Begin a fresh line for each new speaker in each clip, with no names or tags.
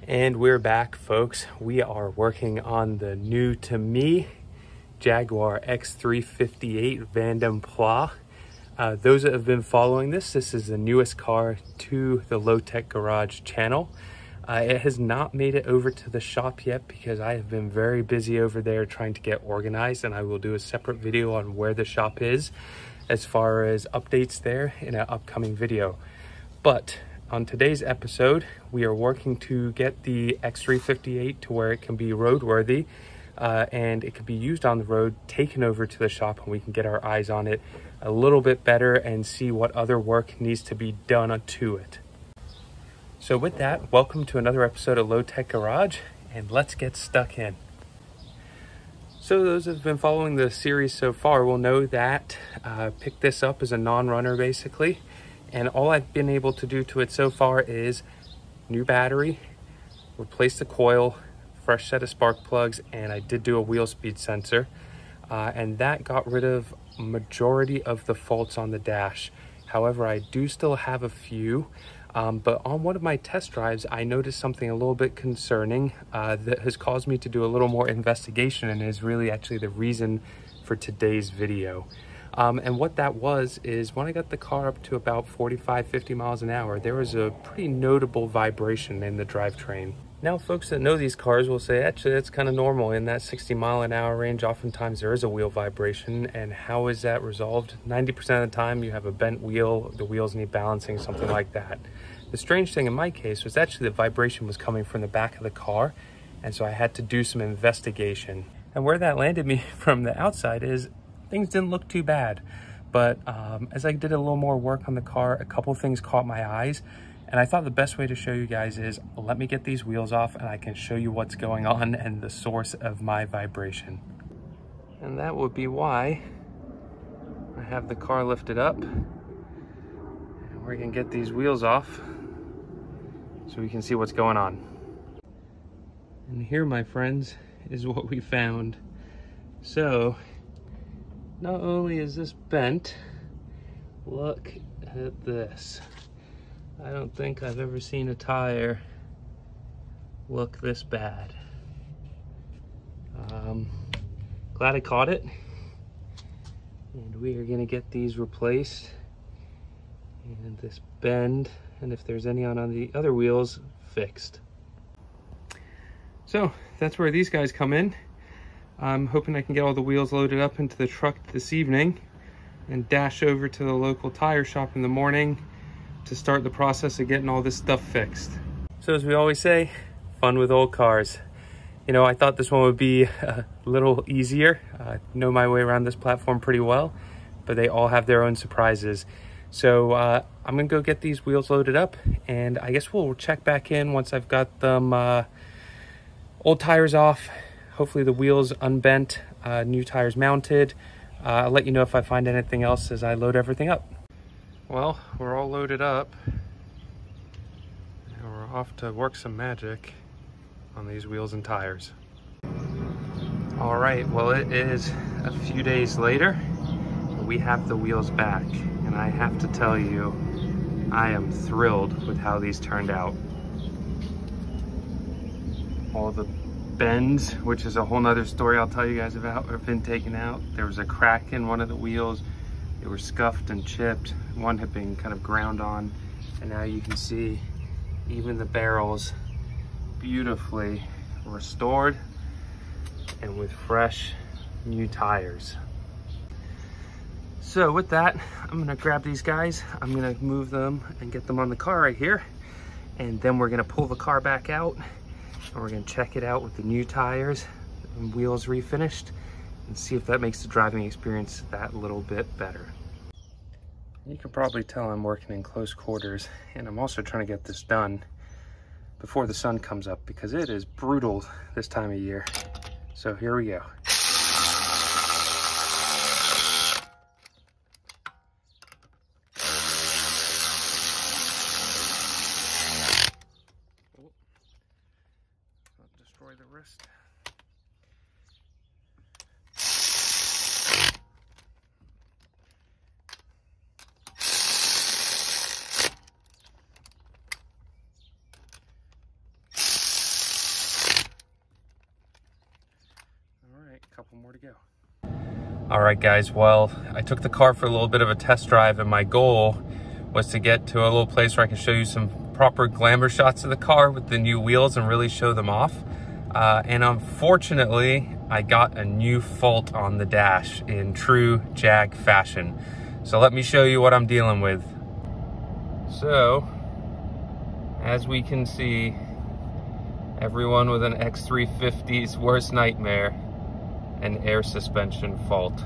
And we're back, folks. We are working on the new to me Jaguar X358 Vandam Pla. Those that have been following this is the newest car to the Low Tech Garage channel. It has not made it over to the shop yet because I have been very busy over there trying to get organized, and I will do a separate video on where the shop is as far as updates there in an upcoming video. But on today's episode, we are working to get the X358 to where it can be roadworthy and it can be used on the road, taken over to the shop, and we can get our eyes on it a little bit better and see what other work needs to be done to it. So with that, welcome to another episode of Low Tech Garage, and let's get stuck in. So those that have been following the series so far will know that I picked this up as a non-runner basically. And all I've been able to do to it so far is new battery, replace the coil, fresh set of spark plugs, and I did do a wheel speed sensor. And that got rid of majority of the faults on the dash. However, I do still have a few, but on one of my test drives, I noticed something a little bit concerning that has caused me to do a little more investigation and is really actually the reason for today's video. And what that was is when I got the car up to about 45-50 miles an hour, there was a pretty notable vibration in the drivetrain. Now, folks that know these cars will say, actually, that's kind of normal. In that 60-mile-an-hour range, oftentimes there is a wheel vibration. And how is that resolved? 90% of the time, you have a bent wheel, the wheels need balancing, something like that. The strange thing in my case was actually the vibration was coming from the back of the car, and so I had to do some investigation. And where that landed me from the outside is things didn't look too bad, but as I did a little more work on the car, a couple things caught my eyes, and I thought the best way to show you guys is let me get these wheels off and I can show you what's going on and the source of my vibration. And that would be why I have the car lifted up, and we're gonna get these wheels off so we can see what's going on. And here, my friends, is what we found. So not only is this bent, look at this. I don't think I've ever seen a tire look this bad. Glad I caught it. And we are gonna get these replaced. And this bend, and if there's any on the other wheels, fixed. So that's where these guys come in. I'm hoping I can get all the wheels loaded up into the truck this evening and dash over to the local tire shop in the morning to start the process of getting all this stuff fixed. So as we always say, fun with old cars. You know, I thought this one would be a little easier. I know my way around this platform pretty well, but they all have their own surprises. So I'm gonna go get these wheels loaded up, and I guess we'll check back in once I've got them old tires off. Hopefully the wheels unbent, new tires mounted. I'll let you know if I find anything else as I load everything up. Well, we're all loaded up. And we're off to work some magic on these wheels and tires. All right, well, it is a few days later. We have the wheels back, and I have to tell you, I am thrilled with how these turned out. All the bends, which is a whole nother story I'll tell you guys about, have been taken out. There was a crack in one of the wheels. They were scuffed and chipped. One had been kind of ground on, and now you can see even the barrels beautifully restored and with fresh new tires. So with that, I'm gonna grab these guys, I'm gonna move them and get them on the car right here, and then we're gonna pull the car back out and we're gonna check it out with the new tires and wheels refinished and see if that makes the driving experience that little bit better. You can probably tell I'm working in close quarters, and I'm also trying to get this done before the sun comes up because it is brutal this time of year. So here we go. Destroy the wrist. to go. All right, guys, well, I took the car for a little bit of a test drive, and my goal was to get to a little place where I can show you some proper glamour shots of the car with the new wheels and really show them off. And unfortunately, I got a new fault on the dash in true Jag fashion. So let me show you what I'm dealing with. So, as we can see, everyone with an X350's worst nightmare, an air suspension fault.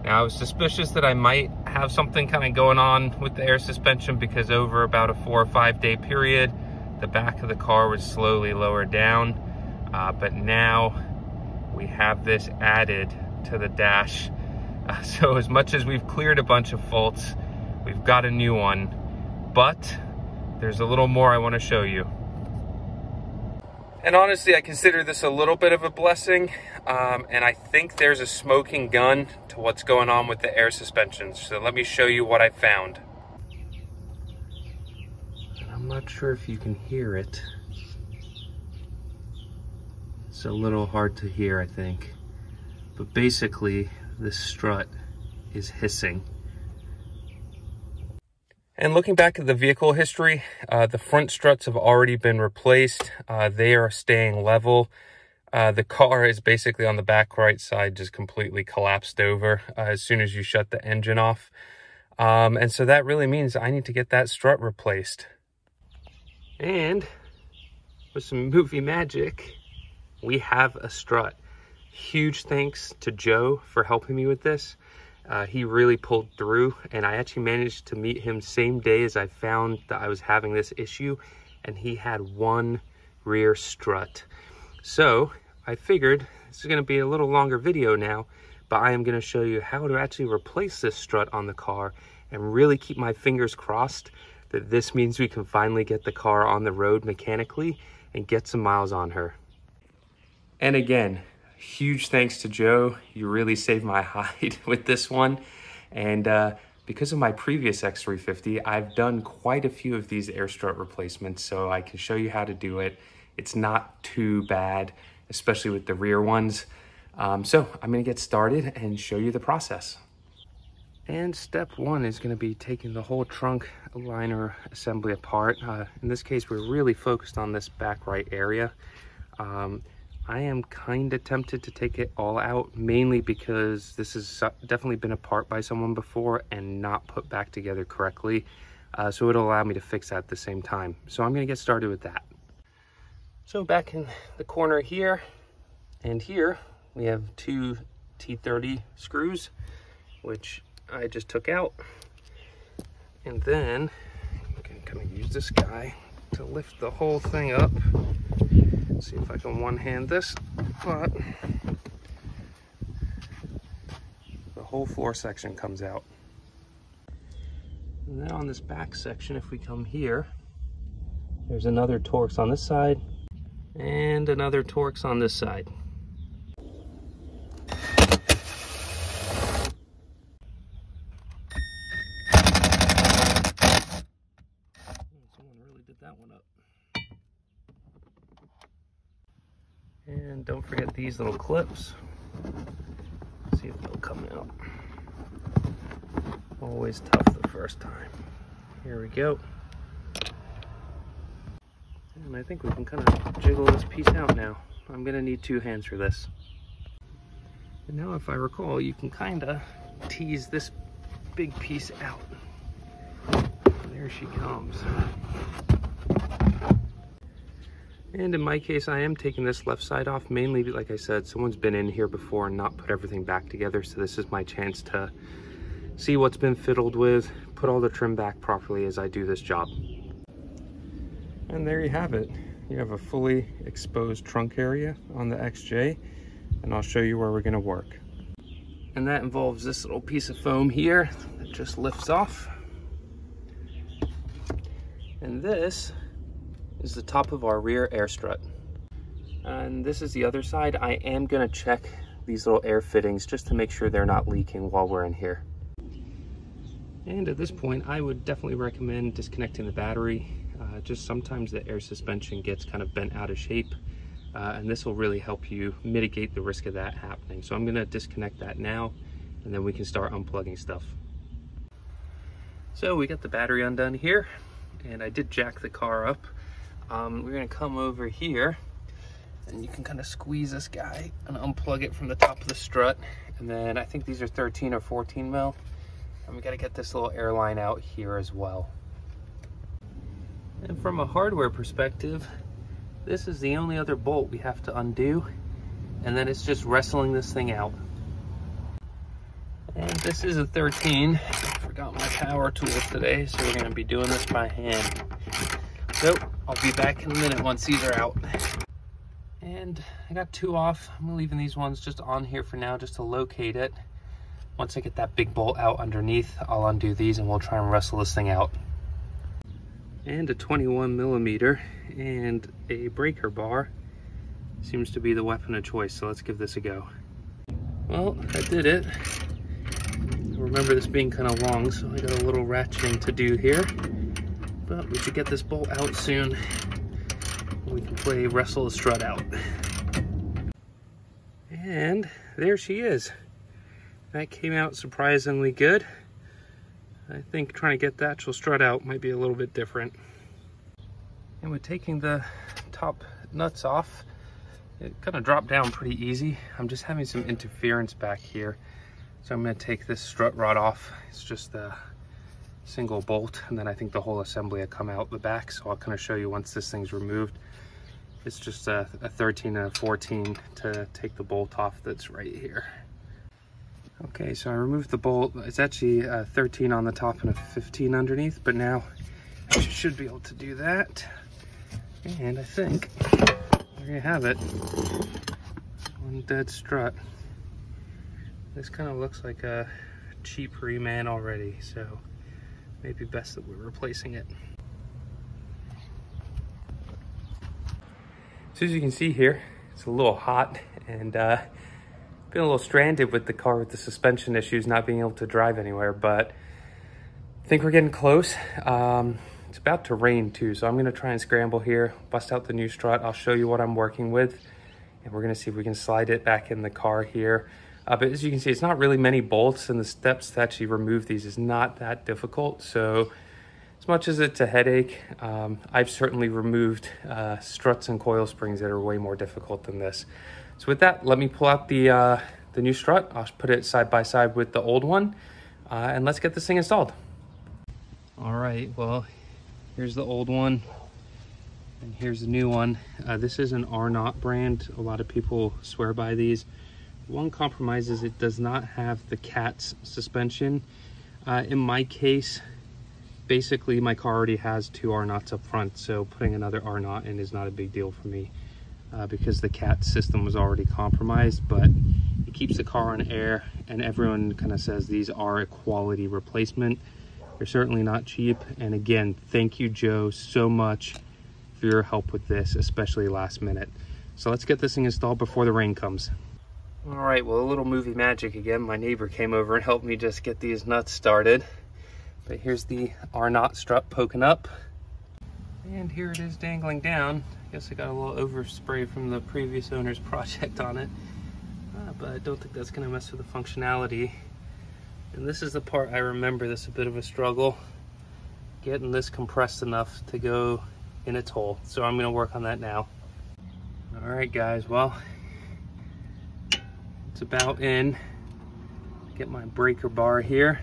Now, I was suspicious that I might have something kind of going on with the air suspension because over about a 4 or 5 day period, the back of the car was slowly lowered down. But now we have this added to the dash. So as much as we've cleared a bunch of faults, we've got a new one, but there's a little more I want to show you. And honestly, I consider this a little bit of a blessing, and I think there's a smoking gun to what's going on with the air suspensions. So let me show you what I found. And I'm not sure if you can hear it. It's a little hard to hear, I think. But basically, this strut is hissing. And looking back at the vehicle history, the front struts have already been replaced. They are staying level. The car is basically on the back right side, just completely collapsed over as soon as you shut the engine off. And so that really means I need to get that strut replaced. And with some movie magic, we have a strut. Huge thanks to Joe for helping me with this. He really pulled through, and I actually managed to meet him same day as I found that I was having this issue, and he had one rear strut. So I figured this is going to be a little longer video now, but I am going to show you how to actually replace this strut on the car and really keep my fingers crossed that this means we can finally get the car on the road mechanically and get some miles on her. And again, huge thanks to Joe. You really saved my hide with this one. And because of my previous X350, I've done quite a few of these air strut replacements, so I can show you how to do it. It's not too bad, especially with the rear ones. So I'm gonna get started and show you the process. And step one is gonna be taking the whole trunk liner assembly apart. In this case, we're really focused on this back right area. I am kind of tempted to take it all out, mainly because this has definitely been apart by someone before and not put back together correctly. So it'll allow me to fix that at the same time. So I'm gonna get started with that. So back in the corner here and here, we have 2 T30 screws, which I just took out. And then I'm gonna kind of use this guy to lift the whole thing up. See if I can one-hand this, but the whole floor section comes out. And then on this back section, if we come here, there's another Torx on this side and another Torx on this side. Someone really did that one up. And don't forget these little clips. See if they'll come out. Always tough the first time. Here we go. And I think we can kind of jiggle this piece out now. I'm gonna need 2 hands for this. And now if I recall, you can kind of tease this big piece out. There she comes. And in my case, I am taking this left side off, mainly, like I said, someone's been in here before and not put everything back together. So this is my chance to see what's been fiddled with, put all the trim back properly as I do this job. And there you have it. You have a fully exposed trunk area on the XJ, and I'll show you where we're gonna work. And that involves this little piece of foam here that just lifts off. And this is the top of our rear air strut. And this is the other side. I am gonna check these little air fittings just to make sure they're not leaking while we're in here. And at this point, I would definitely recommend disconnecting the battery. Just sometimes the air suspension gets kind of bent out of shape. and this will really help you mitigate the risk of that happening. So I'm going to disconnect that now, and then we can start unplugging stuff. So we got the battery undone here, and I did jack the car up. We're going to come over here, and you can kind of squeeze this guy and unplug it from the top of the strut. And then I think these are 13 or 14 mil. And we got to get this little air line out here as well. And from a hardware perspective, this is the only other bolt we have to undo, and then it's just wrestling this thing out. And this is a 13. I forgot my power tools today, so we're going to be doing this by hand. So I'll be back in a minute once these are out. And I got 2 off. I'm leaving these ones just on here for now, just to locate it. Once I get that big bolt out underneath, I'll undo these and we'll try and wrestle this thing out. And a 21 millimeter and a breaker bar seems to be the weapon of choice, so let's give this a go. Well, I did it. I remember this being kind of long, so I got a little ratcheting to do here, but we should get this bolt out soon. We can play wrestle the strut out. And there she is. That came out surprisingly good. I think trying to get the actual strut out might be a little bit different. And with taking the top nuts off, it kind of dropped down pretty easy. I'm just having some interference back here. So I'm going to take this strut rod off. It's just a single bolt, and then I think the whole assembly will come out the back. So I'll kind of show you once this thing's removed. It's just a 13 and a 14 to take the bolt off that's right here. Okay, so I removed the bolt. It's actually a 13 on the top and a 15 underneath, but now I should be able to do that. And I think there you have it. One dead strut. This kind of looks like a cheap reman already, so maybe best that we're replacing it. So as you can see here, it's a little hot, and been a little stranded with the car with the suspension issues, not being able to drive anywhere, but I think we're getting close. It's about to rain too, so I'm gonna try and scramble here, bust out the new strut. I'll show you what I'm working with, and we're gonna see if we can slide it back in the car here. But as you can see, it's not really many bolts, and the steps to actually remove these is not that difficult. So as much as it's a headache, I've certainly removed struts and coil springs that are way more difficult than this. So with that, let me pull out the new strut. I'll put it side by side with the old one, and let's get this thing installed. All right, well, here's the old one, and here's the new one. This is an R-Knot brand. A lot of people swear by these. One compromise is it does not have the CATS suspension. In my case, basically my car already has 2 R-Knots up front, so putting another R-Knot in is not a big deal for me. Because the CAT system was already compromised, but it keeps the car on air, and everyone kind of says these are a quality replacement. They're certainly not cheap, and again, thank you, Joe, so much for your help with this, especially last minute. So let's get this thing installed before the rain comes. All right, well, a little movie magic again. My neighbor came over and helped me just get these nuts started. But here's the R-Knot strut poking up, and here it is dangling down. I guess I got a little overspray from the previous owner's project on it, but I don't think that's gonna mess with the functionality. And this is the part I remember this a bit of a struggle, getting this compressed enough to go in its hole. So I'm gonna work on that now. All right, guys, well, it's about in. Get my breaker bar here.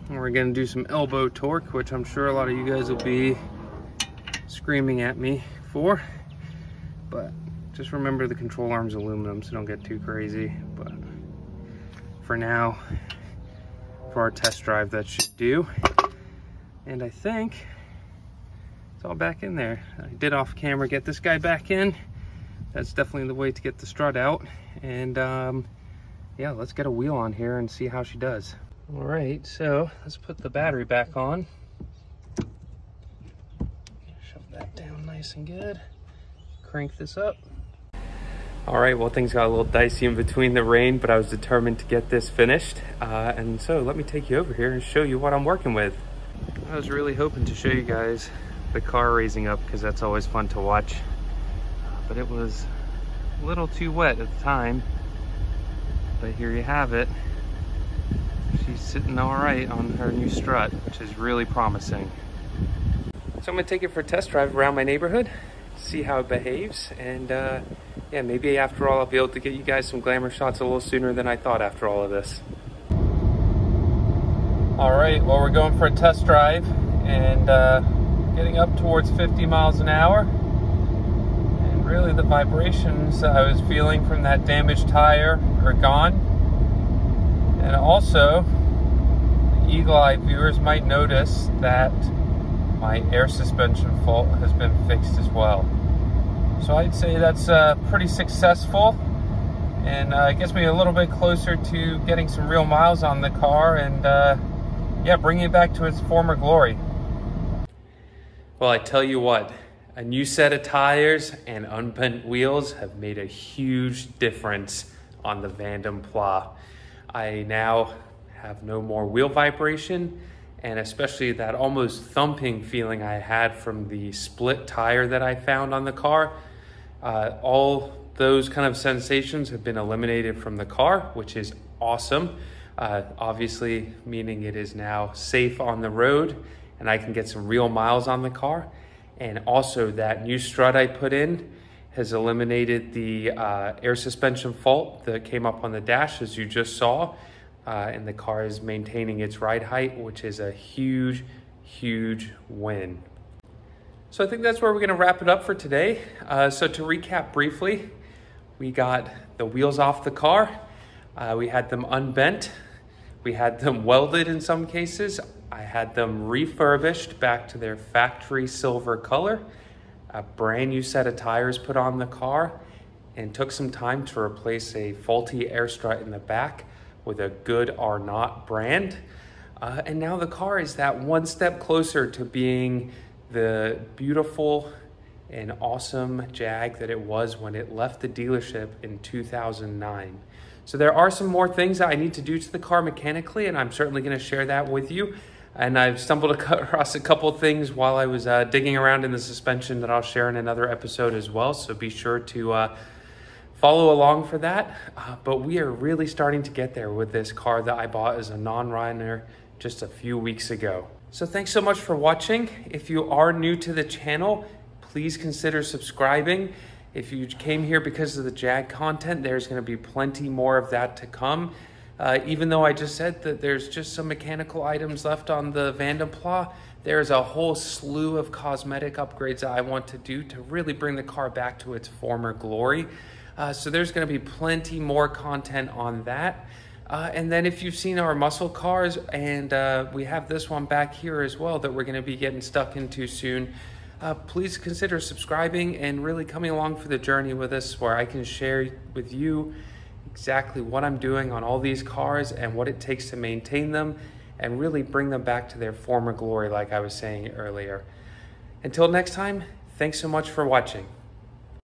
And we're gonna do some elbow torque, which I'm sure a lot of you guys will be screaming at me for, but just remember the control arm's aluminum, so don't get too crazy. But for now, for our test drive, that should do. And I think it's all back in there. I did off camera get this guy back in. That's definitely the way to get the strut out. And yeah, let's get a wheel on here and see how she does. All right, so let's put the battery back on. Shove that down nice and good. Crank this up. All right, well, things got a little dicey in between the rain, but I was determined to get this finished. And so let me take you over here and show you what I'm working with. I was really hoping to show you guys the car raising up because that's always fun to watch. But it was a little too wet at the time. But here you have it. She's sitting all right on her new strut, which is really promising. So I'm gonna take it for a test drive around my neighborhood, see how it behaves, and yeah, maybe after all I'll be able to get you guys some glamour shots a little sooner than I thought after all of this. All right, well, we're going for a test drive and getting up towards 50 miles an hour. And really the vibrations I was feeling from that damaged tire are gone. And also, the eagle-eye viewers might notice that my air suspension fault has been fixed as well. So I'd say that's pretty successful, and it gets me a little bit closer to getting some real miles on the car and yeah, bringing it back to its former glory. Well, I tell you what, a new set of tires and unbent wheels have made a huge difference on the Vandam Pla. I now have no more wheel vibration, and especially that almost thumping feeling I had from the split tire that I found on the car. All those kind of sensations have been eliminated from the car, which is awesome. Obviously meaning it is now safe on the road and I can get some real miles on the car. And also that new strut I put in has eliminated the air suspension fault that came up on the dash, as you just saw. And the car is maintaining its ride height, which is a huge, huge win. So I think that's where we're gonna wrap it up for today. So to recap briefly, we got the wheels off the car. We had them unbent. We had them welded in some cases. I had them refurbished back to their factory silver color. A brand new set of tires put on the car, and took some time to replace a faulty air strut in the back with a good R0 brand. And now the car is that one step closer to being the beautiful and awesome Jag that it was when it left the dealership in 2009. So there are some more things that I need to do to the car mechanically, and I'm certainly gonna share that with you. And I've stumbled across a couple of things while I was digging around in the suspension that I'll share in another episode as well. So be sure to follow along for that. But we are really starting to get there with this car that I bought as a non-runner just a few weeks ago. So thanks so much for watching. If you are new to the channel, please consider subscribing. If you came here because of the Jag content, there's gonna be plenty more of that to come. Even though I just said that there's just some mechanical items left on the Vandam Pla, there's a whole slew of cosmetic upgrades that I want to do to really bring the car back to its former glory. So there's gonna be plenty more content on that. And then if you've seen our muscle cars, and we have this one back here as well that we're gonna be getting stuck into soon, please consider subscribing and really coming along for the journey with us, where I can share with you exactly what I'm doing on all these cars and what it takes to maintain them and really bring them back to their former glory, like I was saying earlier. Until next time, thanks so much for watching.